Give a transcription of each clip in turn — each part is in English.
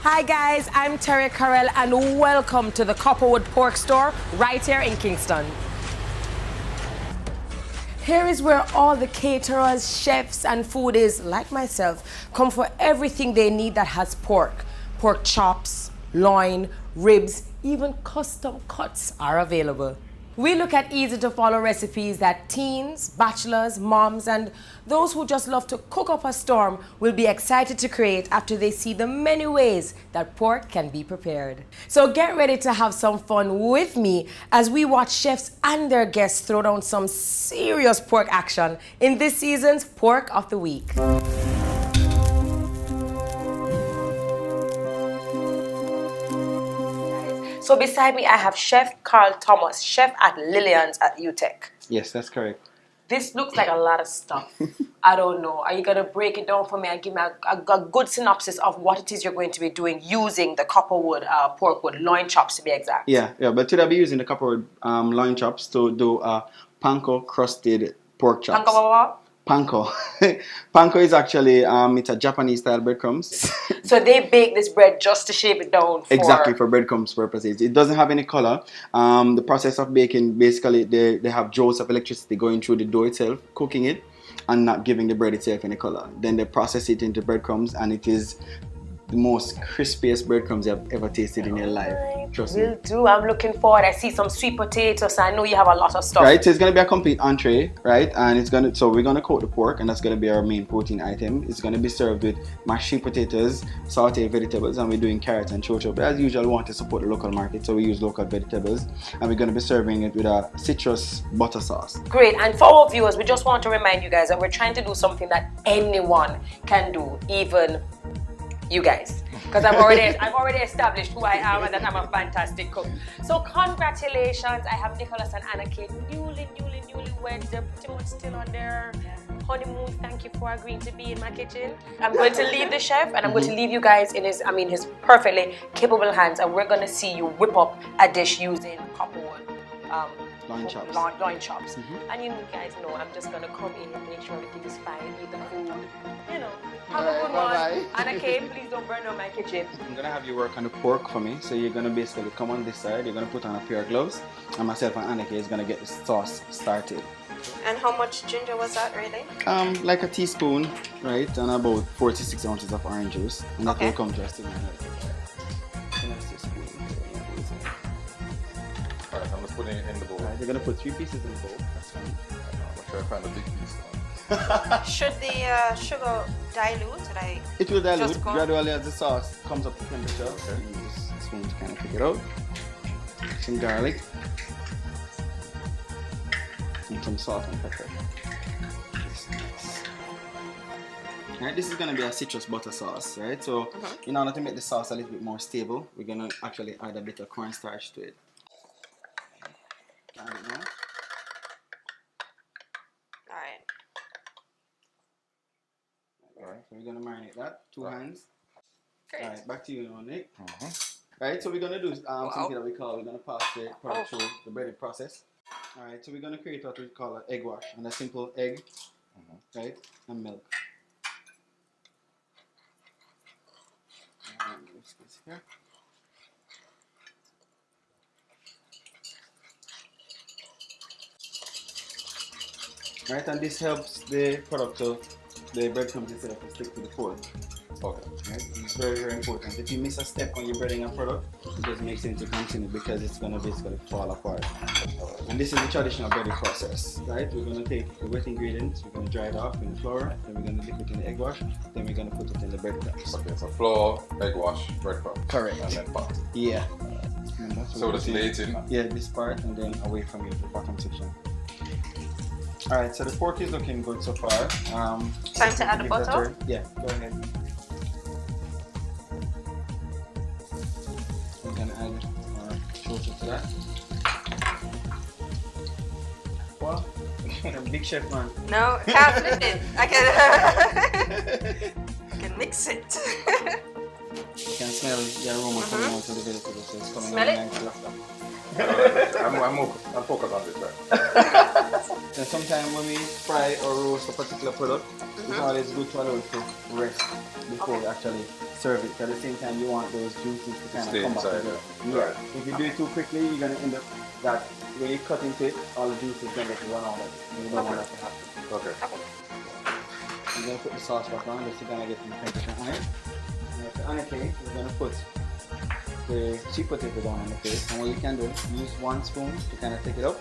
Hi guys, I'm Terry Carell and welcome to the Copperwood Pork store right here in Kingston. Here is where all the caterers, chefs and foodies like myself come for everything they need that has pork. Pork chops, loin, ribs, even custom cuts are available. We look at easy to follow recipes that teens, bachelors, moms and those who just love to cook up a storm will be excited to create after they see the many ways that pork can be prepared. So get ready to have some fun with me as we watch chefs and their guests throw down some serious pork action in this season's Pork of the Week. So beside me, I have Chef Karl Thomas, chef at Lillian's at UTech. Yes, that's correct. This looks like a lot of stuff. I don't know. Are you going to break it down for me and give me a good synopsis of what it is you're going to be doing using the Copperwood pork with loin chops to be exact? Yeah, but today I'll be using the Copperwood loin chops to do panko crusted pork chops. Panko? Panko. Panko is actually it's a Japanese style breadcrumbs. So they bake this bread just to shape it down for... Exactly, for breadcrumbs purposes. It doesn't have any color. The process of baking, basically they have joules of electricity going through the dough itself, cooking it and not giving the bread itself any color. Then they process it into breadcrumbs and it is the most crispiest breadcrumbs you've ever tasted in your life. Trust me. Will do. I'm looking forward. I see some sweet potatoes. I know you have a lot of stuff. Right, so it's gonna be a complete entree, right? And so we're gonna coat the pork, and that's gonna be our main protein item. It's gonna be served with mashed sweet potatoes, sauteed vegetables, and we're doing carrots and chocho. But as usual, we want to support the local market, so we use local vegetables, and we're gonna be serving it with a citrus butter sauce. Great. And for our viewers, we just want to remind you guys that we're trying to do something that anyone can do, even you guys, because I've already established who I am and that I'm a fantastic cook. So congratulations, I have Nicholas and Anna Kate, newly weds. They're pretty much still on their honeymoon. Thank you for agreeing to be in my kitchen. I'm going to leave the chef and I'm going to leave you guys in his perfectly capable hands, and we're going to see you whip up a dish using Copperwood Loin chops. Loin chops. And you guys know I'm just gonna come in and make sure everything is fine, eat the food, you know, have a good one. Anna Kate, please don't burn down my kitchen. I'm gonna have you work on the pork for me. So you're gonna basically come on this side, you're gonna put on a pair of gloves, and myself and Anna Kate is gonna get the sauce started. And how much ginger was that really? Like a teaspoon, right? And about 4 to 6 ounces of orange juice. And that will come to us in a minute. Alright, I'm just putting it in the bowl. You're gonna put 3 pieces in the bowl. That's fine. I'm gonna try to find a big piece. Should the sugar dilute? It will dilute Just gradually as the sauce comes up to temperature. Okay. You use a spoon to kind of pick it out. Some garlic. And some salt and pepper. Alright, this is going to be a citrus butter sauce, right? So, in order to make the sauce a little bit more stable, we're going to actually add a bit of cornstarch to it. Add it now. Alright, so we're going to marinate that. 2 hands. Great. Alright, back to you now, Nick. Alright, so we're going to do something that we're going to pass the product through the breaded process. Alright, so we're going to create what we call an egg wash. And a simple egg, right, and milk. Here. Right, and this helps the product to the breadcrumbs instead of to stick to the pork. Okay. Right? It's very, very important. If you miss a step when you're breading a product, it doesn't make sense to continue because it's going to basically fall apart. And this is the traditional breading process, right? We're going to take the wet ingredients, we're going to dry it off in the flour, then we're going to dip it in the egg wash, then we're going to put it in the breadcrumbs. Okay, so flour, egg wash, breadcrumbs. Correct. And then pot. Yeah. So that's late in? Yeah, this part and then away from you, the bottom section. Alright, so the pork is looking good so far. Time to add the butter? Yeah, go ahead. We can add our chocho to that. Well, I'm a big chef man. No, I can't flip it. I can mix it. You can smell the aroma coming out of the vegetables, so it's coming Smell out it? nicely. I'm focused on this, right? Then sometimes when we fry or roast a particular product, it's always good to allow it to rest before we actually serve it. At the same time, you want those juices to kind of Stay come back inside. together. Yeah. Yeah. If you do it too quickly, you're gonna end up that when you cut into it, all the juices gonna run out of it. You don't want that to happen. Okay. I'm gonna put the sauce back on just to kind of get some temperature on it. And after on the cake, we're gonna put the sweet potato down on the plate. And what you can do, use one spoon to kind of take it up,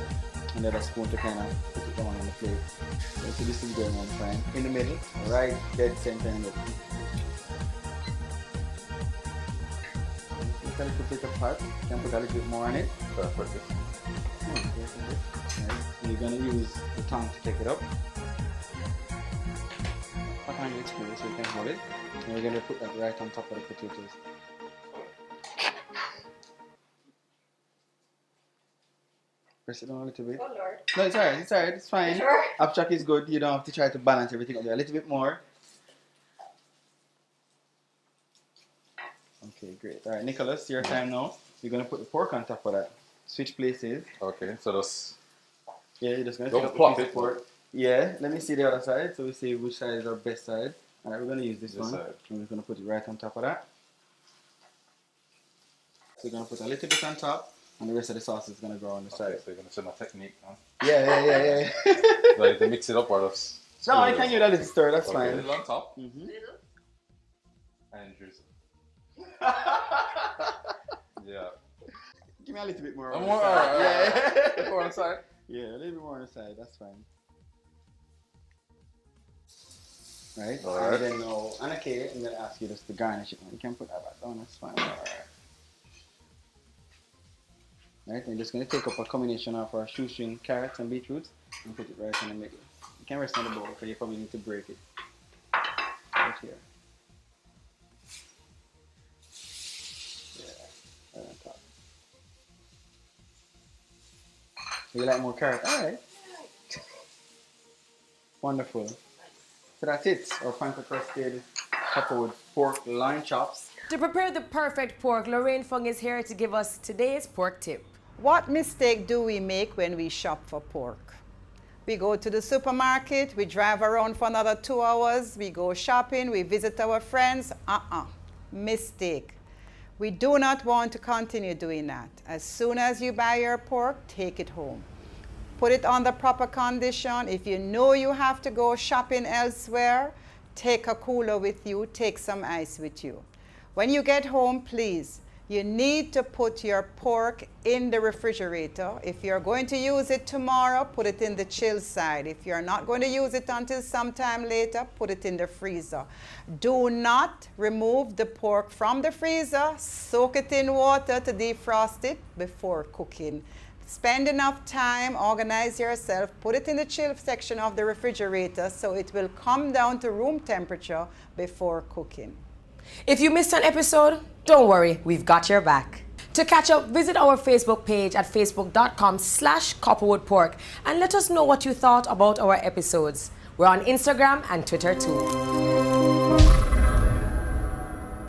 and the other spoon to kind of put it down on the plate. So this is going on fine. In the middle, right dead center in it. Look a little bit of hot. You can put a little bit more on it. Perfect. Right. You're gonna use the tongue to take it up. Put on your spoon so you can hold it. And we're gonna put that right on top of the potatoes. Press it down a little bit. Oh Lord. No, it's alright, it's fine. Sure. Abstract is good, you don't have to try to balance everything up there. A little bit more. Okay, great. Alright, Nicholas, your time now. You're gonna put the pork on top of that. Switch places. Okay, so that's Yeah, you're just gonna Don't take up plop the piece it. of pork. Yeah, let me see the other side so we see which side is our best side. Alright, we're gonna use this one. side. And we're gonna put it right on top of that. So we're gonna put a little bit on top, and the rest of the sauce is gonna go on the okay, side. so you're gonna see my technique, huh? Yeah. Like to mix it up or just No, I can use a little stir, that's okay, fine. a little on top Mm-hmm. Little. and drizzle. Yeah. Give me a little bit more. I'm on more the side. alright. Yeah. Go on the side. Yeah, a little bit more on the side, that's fine. Right? Alright. And then now, and okay, I'm gonna ask you just to garnish it. You can put that back down, that's fine. Alright. Right, I'm just gonna take up a combination of our shoestring carrots and beetroots and put it right in the middle. You can rest on the bowl because you probably need to break it. Right here. Yeah, right on top. You like more carrot? Alright. Wonderful. So that's it. Our panko crusted Copperwood pork loin chops. To prepare the perfect pork, Lorraine Fung is here to give us today's pork tip. What mistake do we make when we shop for pork? We go to the supermarket, we drive around for another 2 hours, we go shopping, we visit our friends. Mistake. We do not want to continue doing that. As soon as you buy your pork, take it home. Put it on the proper condition. If you know you have to go shopping elsewhere, take a cooler with you, take some ice with you. When you get home, please, you need to put your pork in the refrigerator. If you're going to use it tomorrow, put it in the chill side. If you're not going to use it until sometime later, put it in the freezer. Do not remove the pork from the freezer. Soak it in water to defrost it before cooking. Spend enough time, organize yourself, put it in the chill section of the refrigerator so it will come down to room temperature before cooking. If you missed an episode, don't worry, we've got your back. To catch up, visit our Facebook page at facebook.com/Copperwood Pork and let us know what you thought about our episodes. We're on Instagram and Twitter too.